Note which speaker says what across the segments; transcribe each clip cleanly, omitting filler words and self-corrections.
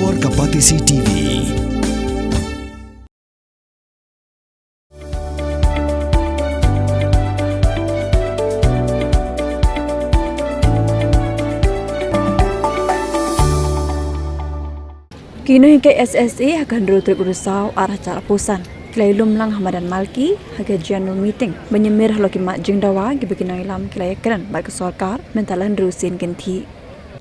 Speaker 1: Halor Kapatisi TV.
Speaker 2: Kini ke SSA akan rutrik urusau arah cara pusan. Kilai lumlang Hamadan Malki haga general meeting menyemir halokimat jengdawa gibagina ilam kilai keren bagi sarkar mentalan rusin genti.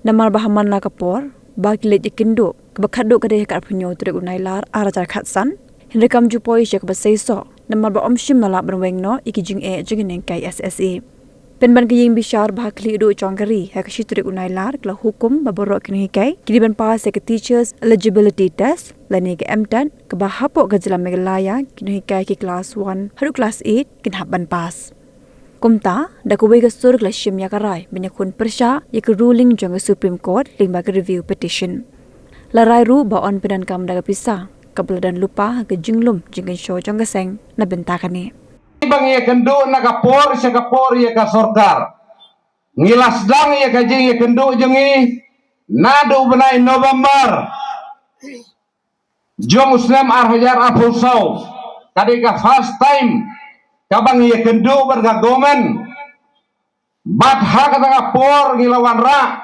Speaker 2: Namal bahaman na kapor bagi lej ikindo kebakado kadeh kar punyo utrik unailar arah cara khatsan hindrekam jupoi syak basaiso namal ba omshim nalak berwengno ikijing jengeng kai SSA. Penban kiying bishar bahakli udu chongkari hakashi turik unailar kala hukum baborok kini kai kiriban pas ke teachers eligibility test lani ke M10 ke bahapok gajelam megalaya kini kai ke class 1 haru class 8 kin haban pas kumta dakuwe gasur kala shim yakarai menyakun persya yak ruling jong Supreme Court limba ke review petition larai ru ba on pedan kam daga pisa kabeladan lupa ke jinglum jingin show jong gaseng na bentakani
Speaker 3: bang ia kendo na kapor sa kapor ia ka sorkar ngilas dang ia ka jing ia kendo jengi nado benai November jong uslam arhajar apulsau tadi ka first time kabang ia kendo berga gomen bat ha kata kapor ngilawan ra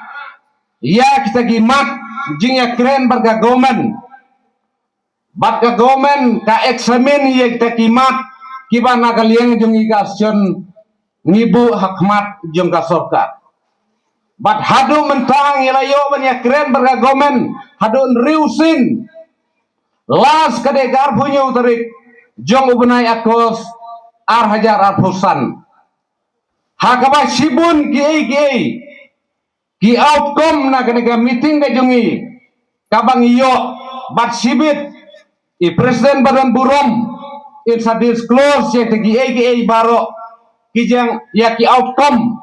Speaker 3: ia kita gimat jing ia keren berga gomen bat ka gomen ka eksamen ia kita gimat kiba nakaliang jong igasyon ngibu hakmat jong ka sorkar bat hadu mentang ilayo banya keren bergagomen hadu riusin las kadekar punya utarik jong ubnai akos ar hajar arpusan hakaba sibun ki outcome na kadeka meeting ka jongi kabang iyo bat sibit i presiden badan burom insa disclose ya tegi baro kijang ya ki outcome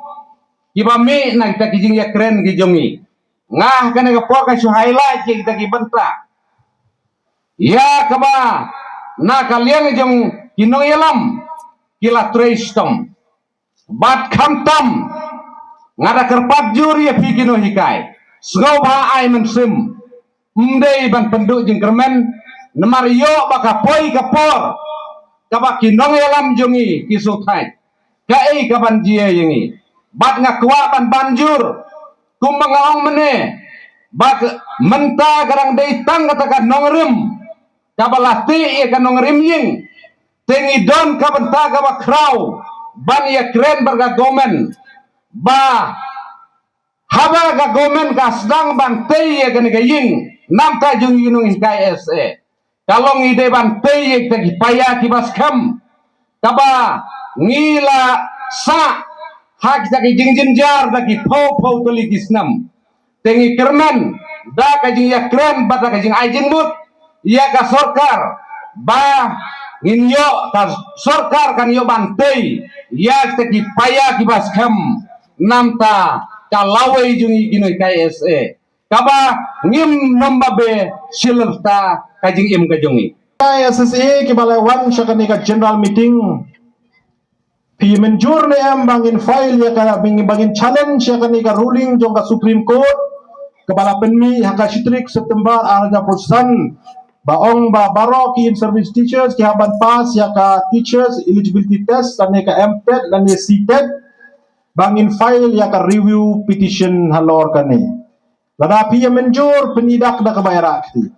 Speaker 3: kibami na kita kijing ya keren kijongi ngah kana ka por ka su highlight ya kita kibenta ya kaba na kalian jong kinoyelam kila trestom bat khamtam ngada kerpat juri ya pikino hikai sgau ba ai mensim mdei ban penduk jing kermen nemario baka poi kapor kabak kinong yalam jongi kisutai kai kaban jia yengi bat ngakwa ban banjur kumangaong mene bak menta garang deitang katakan nongrim kabalati ya kan nongrim ying tengi don kabenta kabak krau ban ya keren bergagomen ba haba gagomen kasdang ban tei ya kan ying namta jongi nung kai sa kalau ngide ban peyek tagi paya kibas kam kaba ngila sa hak tagi jingjin jar tagi pau tuli kisnam tengi kerman da kajing ya keren bata kajing ajin mut ya ka sorkar ba nginyo ka sorkar kan yo ban pey ya tagi paya kibas kam namta kalawe jungi ginoi KSA kaba ngim nombabe silta kajing im kajongi
Speaker 4: SSA kibalawan syakani ka general meeting pi menjur ne am bangin file ya ka bangin challenge syakani ka ruling jong ka Supreme Court kepala penmi haka sitrik September arja pusan baong ba baro ki in service teachers ki haban pas ya ka teachers eligibility test dan ka MTET dan CTET bangin file ya ka review petition halor kani lada pi menjur penidak da kabayara akti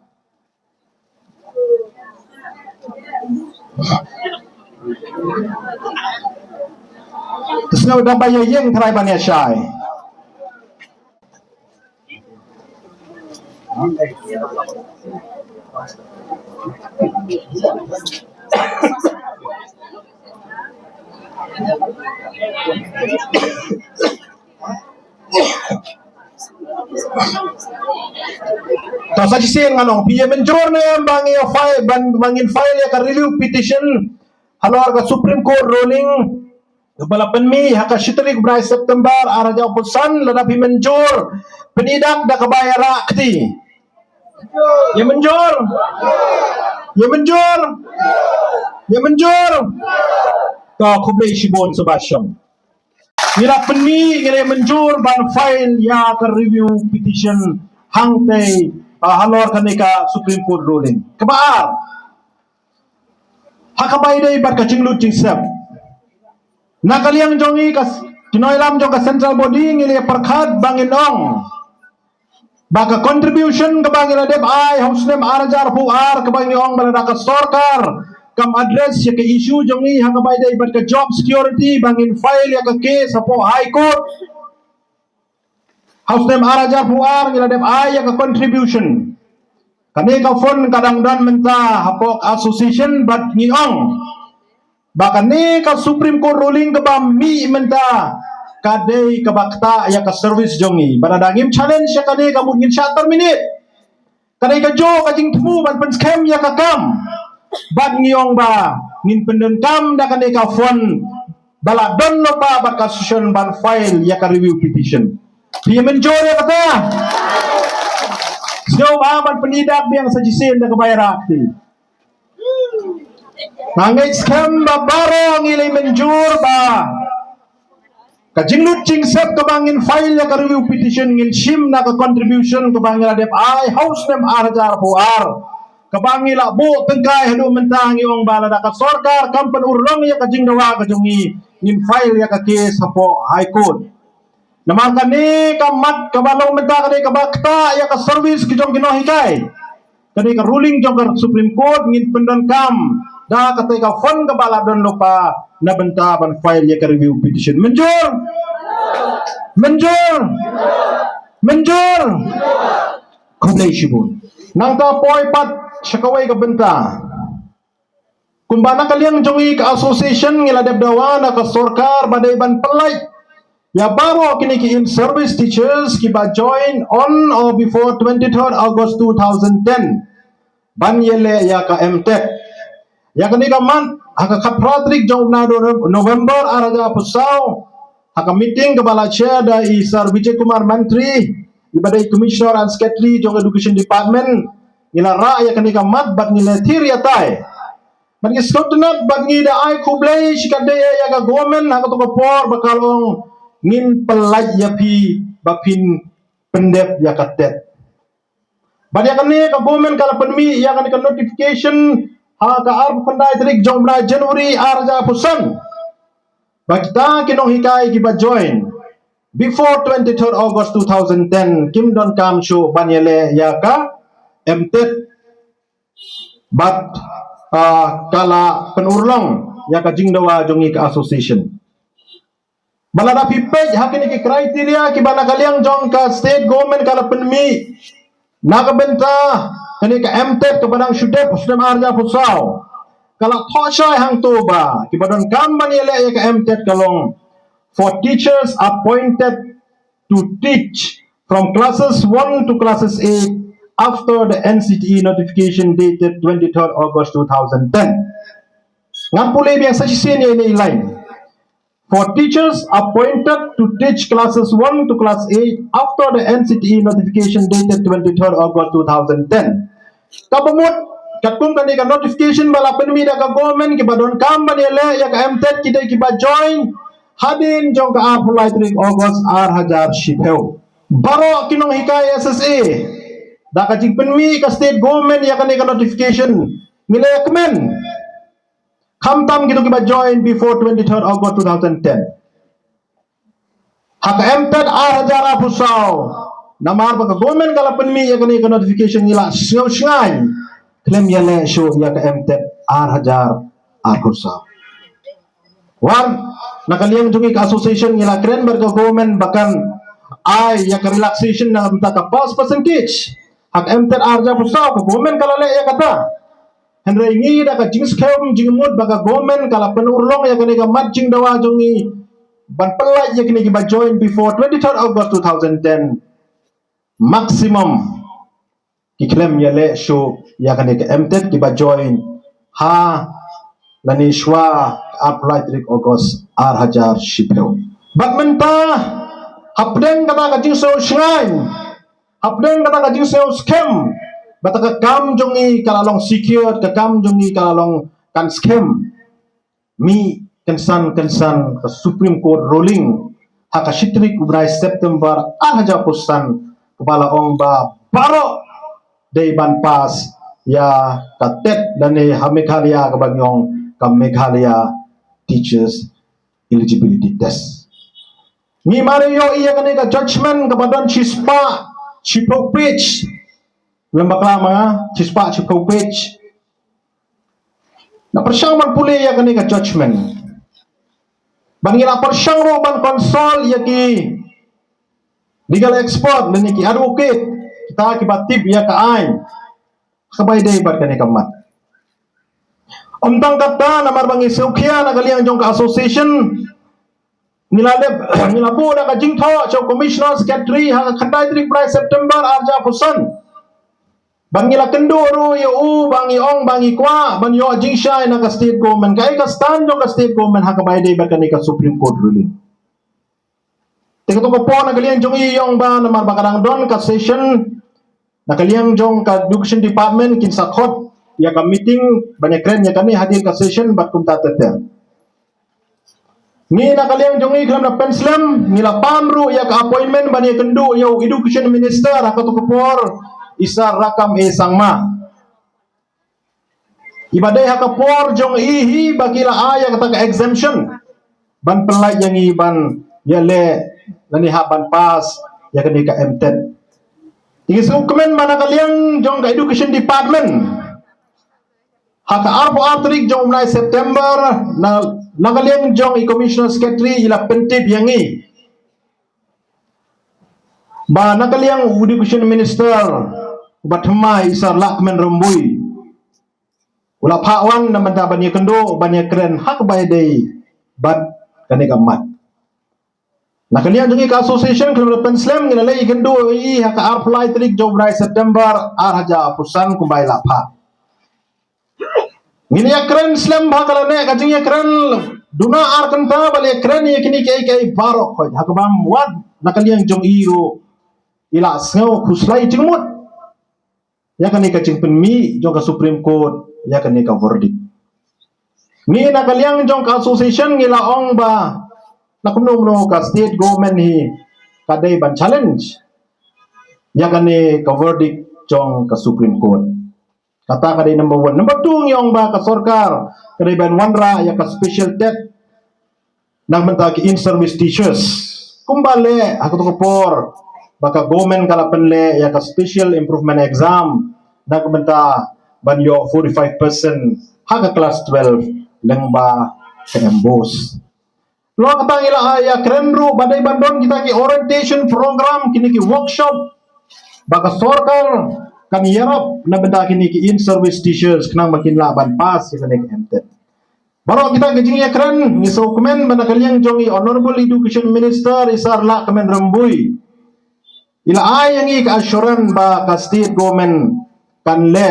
Speaker 4: terus na udah bayar yang terai banyak syai tak saja sih ngalong piye menjor ne bangin file ya ka review petition halor ka Supreme Court ruling kepala penmi haka sitrik brai September araja pusan ladapi menjor penidak da kabayara akti ya menjor ka kublai sibon sebasyong ngira penmi ngira menjur ban file ya ka review petition hangtei halor kanika Supreme Court ruling. Kebaar. Hakabay day bat kacing lut sep. Nakaliang jongi kas kinoilam jong ka central body ngili perkhat bangin ong. Baka contribution ke bangin adep ai hausnem arajar puar ke bangin ong balada ka sorkar. Kam address ya ke isu jongi hakabay day bat ka job security bangin file ya ke case apo high court. Hausnem arajar puar ngila adep ai ya ke contribution. Kani ka fund kadang dan menta hapok association bat ngiong. Bahkan ni ka Supreme Court ruling ke mi menta kadai ke bakta ya ke service jongi. Badadangim challenge ya kadai kamu ngin syatar minit. Kadai ka jo kajing temu ban pen scam ya ka kam. Bat ngiong ba ngin penden kam da kadai ka fund bala don lo ba bat ka association ban file ya ka review petition. Dia menjor ya kata. Sejauh aman penidak yang sajisin dah kebayar akti. Nangis scam ba barang ilay menjur ba. Kajing lucing sep kebangin file ya ka review petition ngin sim na ka contribution kebangin adep ai house nem arajar puar. Kebangin la bu tengkai hadu mentang yung bala da ka sorkar kampen urlong ya kajing dawa kajungi ngin file ya ka case hapo high court. Namakan ni kamat kabalong mentah kani kabakta ya ka service kijong kinohikai. Kani ka ruling jong ka Supreme Court ngin pendan kam da katay ka fund kabala don lupa na benta ban file ya ka review petition. Menjur. Menjur. Menjur. Kulay shibun. Nang ta poy pat syakaway ka benta. Kumbana kaliang jongi ka association ngiladab dawa na ka sorkar badai ban pelai. Ya baru kini ki in service teachers kiba join on or before 23rd August 2010. Ban yele ya ka MTech. Ya kini ka man haka kapratrik jong na November araja pusau haka meeting kepala chair da Sir Vijay Kumar Mantri ibadai commissioner and secretary jong education department ngila ra ya kini ka mat bat ngila thir ya tai. Ban skotnat bat ngida ai kublai shikade ya ka government haka to ko por bakalong ngin pelaj ya pi bapin pendep ya katet. Banyak ni ka government kala penmi ya kan ka notification ha ka arp pandai tarik jomra Januari arja pusan. Bagta kinong hikai kiba join before 23rd August 2010 kim don kam show banyele ya ka MTET bat kala penurlong ya ka jingdawa jongi ka association. Balada pipej hakini ki kriteria ki bala kaliang jong ka state government kala penmi nakabenta kani ka MTET ke badang syudep usdem arja pusau kala thoshai hang toba ki badon kamban yele ya ka MTET kalong for teachers appointed to teach from classes 1 to classes 8 after the NCTE notification dated 23rd August 2010. Ngampulay biang sajisin ya ini line. For teachers appointed to teach classes 1 to class 8 after the NCTE notification dated 23rd August 2010. Kabumut katung kani ka notification bala penmi da ka government ki badon kamban yele ya ka MTET kita ki ba join hadin jong ka apply trik August ar hajar shipeu. Baro kinong hikay SSA da ka jing penmi ka state government ya kani ka notification ngile yakmen Kamtam gitu kita join before 23rd August 2010. Hak MTET hajara pusau. Namar baka government kala penmi ya kani notification nila sngay. Claim ya le show ya ka MTET hajar pusau. Wan nakaliang jungi ka association nila kren berka government bahkan ay ya ka relaxation na ka pass percentage. Hak MTET hajar pusau ka government kala le ya kata. Henry ngi da ka jing skem jing mud baka government kala penurlong ya kani ka matching dawa jongi ban pelaj ya kini ba join before 23rd August 2010 maximum iklem ya le show ya kani ka MTET ki ba join ha lani shwa apply 3 August ar hajar shipeu bat menta hapdeng kata ka jing so shrine hapdeng kata ka jing so scam bata ka kam jongi kalalong secure ka kam jongi kalalong kan scam mi kensan ka Supreme Court ruling haka shitrik ubrai September haja pusan kepala ong ba baro day ban pas ya katet dan Meghalaya ka bagyong ka Meghalaya teachers eligibility test. Ni Mario iya kani ka judgment kepada Chispa Chipopich lembaka mga Chispa Chipopich na persyang man puli iya kani ka judgment bangila persyang ro ban konsol iya ki legal expert dan ki advocate kita kibatib iya ka ay kabay day bat kani kamat Omtang kata namar bangi seukia na kaliang jong ka association nilabu na ka jingtho cho commissioner secretary ha khandai tri prai September arja pusan bangila kendo ro yu bangi ong bangi kwa ban yo jingsha na ka state government kai ka stand jong ka state government ha ka bai dei bakani ka Supreme Court ruling teko ko po na kaliang jong iyong ba namar bakarang don ka session na kaliang jong ka education department kinsa khot ya ka meeting banyak keren ya kami hadir ke session bat kumta tete ni na kaliang jongi kelam na penslam ni la pamru ya ka appointment banyak kendu ya education minister akato kupor isar rakam sangma ibadai hakapor jong ihi bagila aya kata ka exemption ban pelai yang iban ya le nani haban pas ya kani ka MTED isu kemen mana kaliang jong ka education department haka arpo atrik jong mulai September na nagaliang jong i-commissioner secretary ila pentip yangi ba nagaliang education minister bathmai isar lakmen rembui ula pawan na manda banya kendo banya keren hak bay day bat kani kamat nagaliang jong ka association kelo penslam ngilalay kendo i haka arpo atrik jong mulai September arhaja pusan kumbay lapha Ini ya keren slam bakal ne kajing ya keren duna ar kanta bale keren ya kini kai barok khoj hakabam wat nakaliang jong iro ila sngo khuslai jingmut ya kani kajing penmi jong ka Supreme Court ya kani ka verdict ni nakaliang jong ka association ngila ong ba nakumno ka state government hi kadai ban challenge ya kani ka verdict jong ka Supreme Court kata kadai number 1 number 2 ngiyong ba ka sorkar kadai ban wanra ya ka special tet nang mentaki in service teachers kumbale aku to por baka government kala penle ya ka special improvement exam nang menta ban yo 45% haka class 12 lengba ka embos lo kata ila ya krenru badai bandon kita ki orientation program kini ki workshop baka sorkar kami yarap na benda kini ki in service teachers kenang makin laban pas ya kini MTED baru kita gejing ya keren ni dokumen benda kaliang jongi honorable education minister isar la kemen rembui ila ayang i ka assurance ba ka state government kan le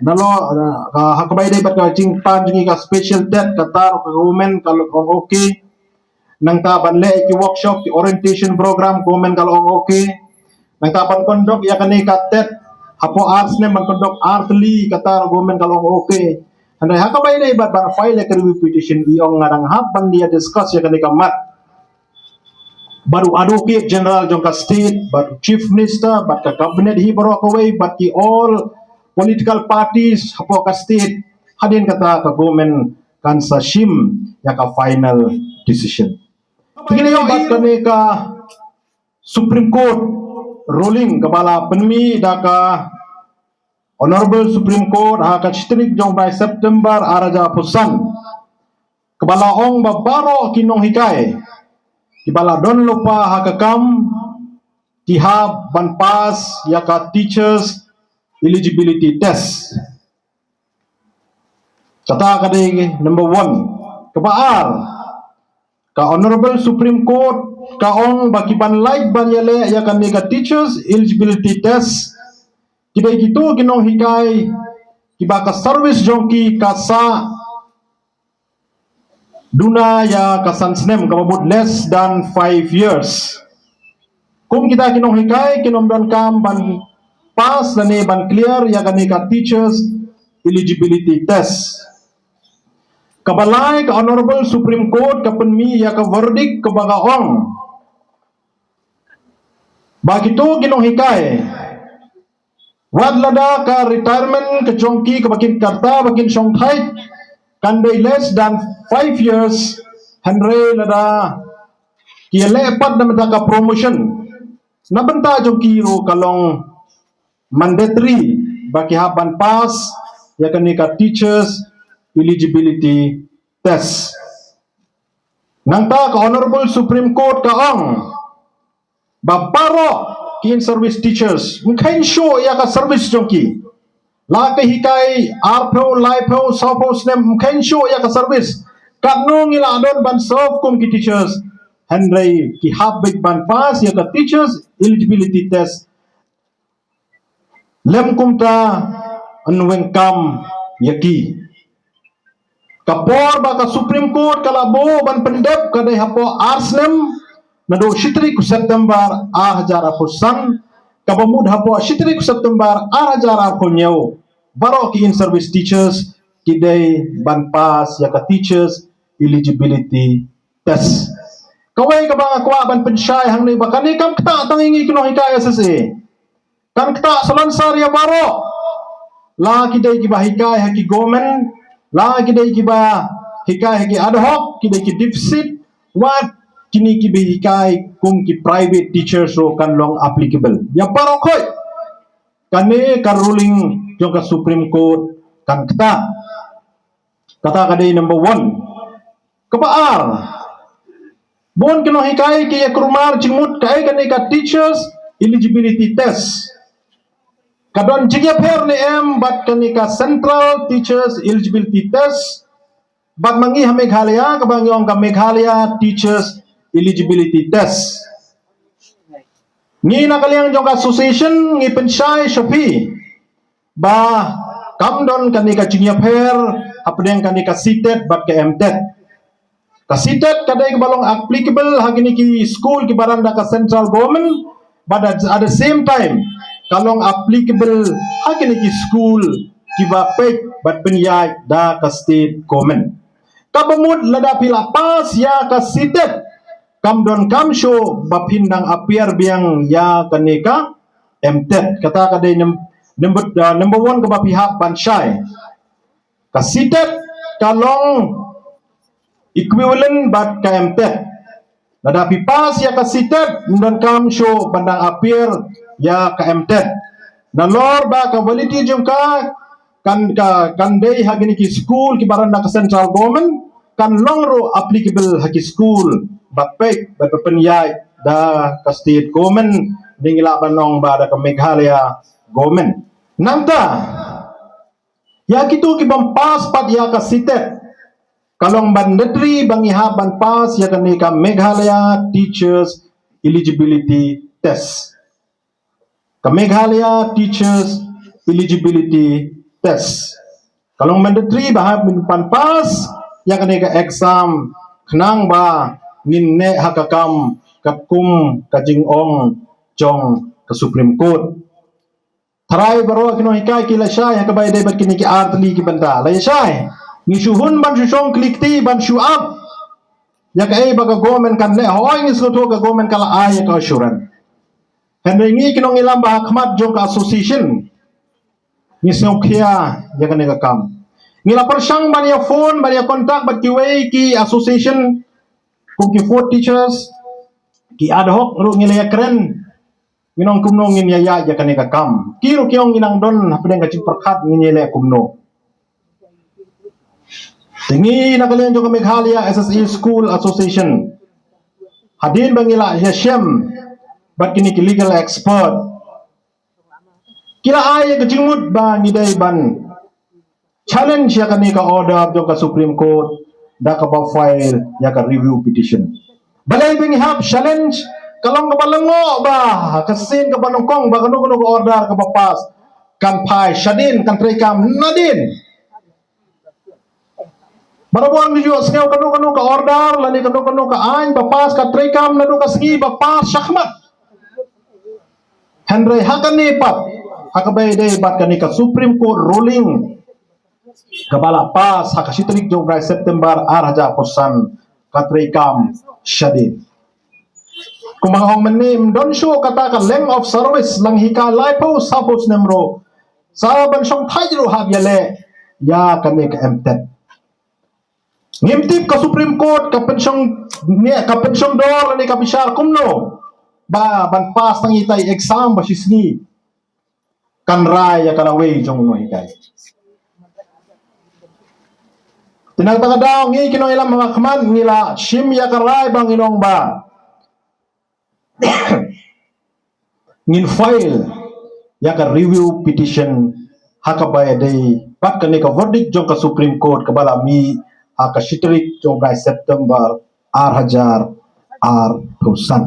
Speaker 4: nalo hakabay day bat ka jing pan jongi ka special tet katar ka government kalau okay nang taban le ki workshop ki orientation program government kalau okay nang taban kondok ya kini ka tet Apo arts ne mengkodok artli kata government kalau okay. Andai hakabay na ibat bang file ke review petition iong ngarang hapan dia discuss ya kan ikamat. Baru advocate general jongka state, baru chief minister, bat ka cabinet hi baru away, bat ki all political parties apo ka state hadin kata ka government kan sa shim ya ka final decision. Begini yung bat ka Supreme Court ruling kepala penmi daka Honorable Supreme Court haka chitrik jong by September araja pusan kepala ong babaro kinong hikai kepala don lupa haka kam tihab ban pas yaka teachers eligibility test kata kadai number 1 kepaar ka Honorable Supreme Court kaong baki ban like ban yale ya kan nega teachers eligibility test kidai gitu kinong hikai kibaka service jongki kasa duna ya kasan snem kababut less than 5 years kung kita kinong hikai kinom dan kam ban pas dan ban clear ya kan nega teachers eligibility test kabalai ke Honorable Supreme Court kapenmi ya ka verdict ke bagaong bagi tu kinong hikai Wad lada ka retirement ke jongki ke bakin karta bakin song thai kan day less than 5 years Henry lada kia lepat na mata promotion na benta jongki ro kalong mandatory baki haban pass ya kanika teachers eligibility test nangta ka honorable Supreme Court ka ong babaro kin service teachers mungkin show ya ka service jongki la ka hikai arpo laipo sopo snem mungkin show ya ka service kadno ngila adon ban serve kum ki teachers Henry ki habik ban pass ya ka teachers eligibility test lem kumta anweng kam yaki kapor ba ka Supreme Court kalabo ban pendep kadai hapo arsnem nado shitri ku September 2009 kabamud hapo shitri ku September 2009 baro ki in service teachers kidai ban pass ya ka teachers eligibility test kawai ka ba kwa ban pensyai hang ni bakani kam kta tangingi kino hikaya SSA kan kta solansar ya baro la kidai ki bahikai haki gomen la kidai ki ba hikai haki ad hoc kidai ki deficit wat kini ki bahikai kung ki private teachers ro kan long applicable ya baro khoi kane ka ruling jong ka Supreme Court kan kta kata kadai number 1 kepaar bon kino hikai ki ekrumar jimut kai kane ka teachers eligibility test kadon jigya pher ni bat kanika central teachers eligibility test bat mangi ha Meghalaya kabang yong ka Meghalaya teachers eligibility test ngi na kaliang jong association ngi pensyai Shopee ba kamdon kanika jigya pher apdeng kanika seated bat ke MTET ka seated kadai balong applicable hagini ki school ki baranda ka central government but at the same time kalong applicable hagini ki school ki ba pek bat penyai da ka state government kabamud lada pila pas ya ka seated kamdon kamsho bapindang apiar biang ya kanika MTET kata kadai number 1 ke pihak bansyai ka seated kalong equivalent bat ka MTET lada pipas ya ka seated dan kamsho bandang apiar ya ka MTET na lor ba ka validity jong ka kan day hagini ki school ki baranda ka central government kan longro applicable haki school bapek bapenyai da ka state government dingila banong ba da ka Meghalaya government nangta ya kitu ki bampas pat ya ka seated kalong mandatory bangiha ban pas ya kani ka Meghalaya teachers eligibility test ka Meghalaya teachers eligibility test kalong mandatory bahab min pan pas ya kani ka exam khnang ba minne hakakam katkum kajingong jong ka Supreme Court tharai baro kino hikai kila syai hakabay day bat kini ki artli ki banta lay syai ni syuhun ban syong klikti ban syuab ya kai baga government kan le hoy ni soto ka government kala ay ka assurance henry ngi kino ngilam ba khmat jong ka association ni sokya ya kan ka kam ngila persang ban ya phone ban ya kontak bat kiwei ki association kung ki 4 teachers ki ad hoc ru ngila ya keren nginong kumno ngin ya kan ka kam kiro kyong nginang don hapdeng ka perkhat ngile kumno tingi na kalian jong ka Meghalaya SSE School Association hadin bangila ya syam bat kini ki legal expert kila ay ka jingmut ba ngidai ban challenge ya kani ka order jong ka Supreme Court da ka ba file ya ka review petition balay bing hab challenge kalong ka balango ba kasin ka banongkong ba kanu ka order ka ba pas kan pai shadin kan trekam nadin barabuang ni jo sngau kanu ka order lani kanu ka ain ba pas ka trekam nadu ka sgi ba pas syahmat Henry hakani pat hakabay day bat kani ka Supreme Court ruling kabala pas hakasitrik jong September 2009 katrekam shadin kumahong menim don show kata ka length of service lang hika laipo sapos nemro sa bansong thairu habyale ya kami ka emtet ngimtip ka Supreme Court ka pensyong dor ni ka bishar kumno ba ban pas tang itay exam ba sisni kan raya kalaway jong no hikay tinagtanga daw ngi kinong ilang mga kaman ngila shim ya karay bang inong ba ngin file ya ka review petition hakabay day pat kani ka verdict jong ka Supreme Court kabala mi ka shitrik jong ka September R1000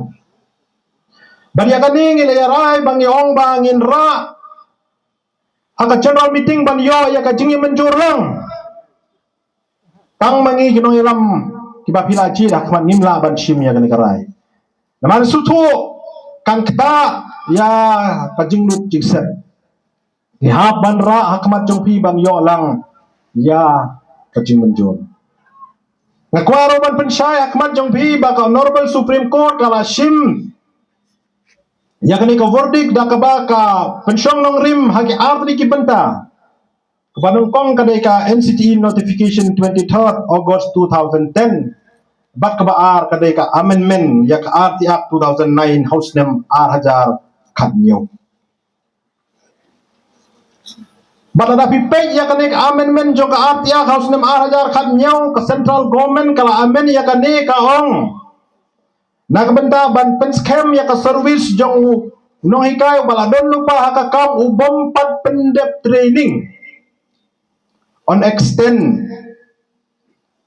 Speaker 4: banya kani ngilayaray bang yong bangin ra haka general meeting ban yo ya ka jingi menjur lang tang mangi kinong ilam kiba pilaji dah kaman nimla ban shim ya kani karay naman sutu kan kita ya kajinglut jikset dihab ban ra hakmat jongpi ban yo lang ya kajing menjur ngakwaro ban pensyai hakmat jongpi baka honorable Supreme Court kala shim ya kani ka verdict da ka baka pensyong nong rim haki arti ki benta kebanong kong kadai ka NCTE notification 23rd August 2010 bak kabaar kadai ka amendment ya ka RT Act 2009 House Name R1000 Kadnyo. Balada pipay ya kadai ka amendment jo ka RT Act House Name R1000 Kadnyo ka central government kala amen ya kadai ka ong nakabenta ban penskem ya ka service jong nong hikay baladon lupa hakakam ubom pat pendep training on extend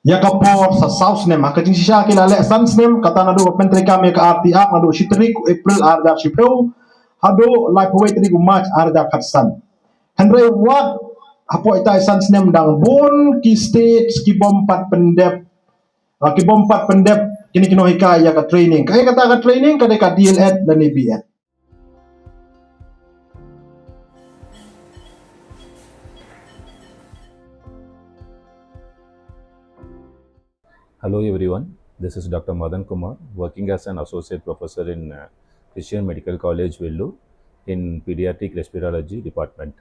Speaker 4: ya kapor sa South Nem akajing siya kilala Sans Nem kata nado menteri kami ka RTA nado shitrik April arda shipro hado life way tri March arda katsan Henry wat apo ita Sans Nem dang bon ki states ki bompat pendep kini kino hikaya ka training kaya kata ka training kada ka DLED dan EBED.
Speaker 1: Hello everyone, this is Dr. Madan Kumar, working as an associate professor in Christian Medical College, Vellore, in Pediatric Respirology Department.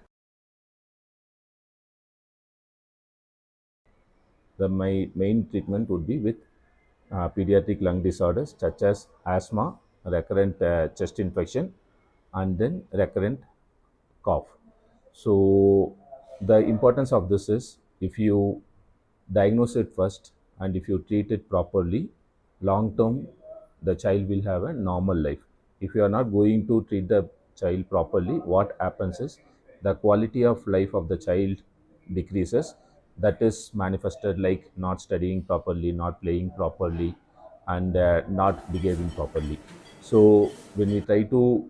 Speaker 1: My main treatment would be with pediatric lung disorders such as asthma, recurrent chest infection, and then recurrent cough. So the importance of this is if you diagnose it first, and if you treat it properly, long term the child will have a normal life. If you are not going to treat the child properly, what happens is the quality of life of the child decreases. That is manifested like not studying properly, not playing properly, and not behaving properly. So when we try to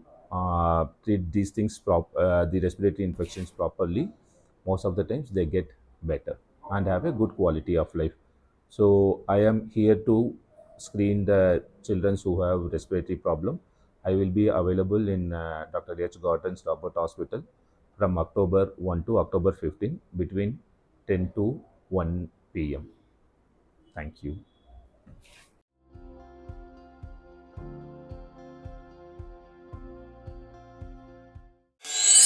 Speaker 1: treat these things, the respiratory infections properly, most of the times they get better and have a good quality of life. So I am here to screen the children who have respiratory problem. I will be available in Dr. H. Gordon's Robert Hospital from October 1 to October 15 between 10 to 1 p.m. Thank you.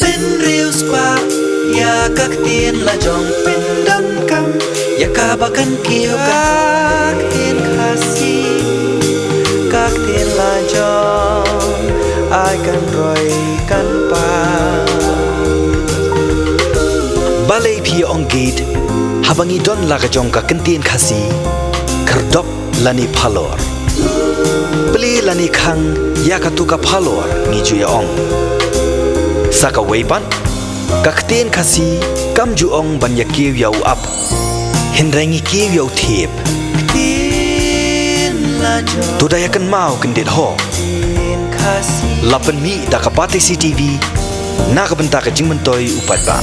Speaker 5: Penriu squat ya kak tien la jong pendam kam ya kabakan kiu kak tien khasi kak tien la jong ai kan roi kan pa balai pi ong gate habangi don la jong ka kentien khasi kerdop lani phalor beli lani khang ya katuka phalor ni ju ya ong saka weipan kakten khasi kam ju ong ban ya kiu yau up hinrengi kiu yau thiep tu daya kan mau kendet ho lapen mi da kapate CTV na ka benta ka jing mentoi upat ba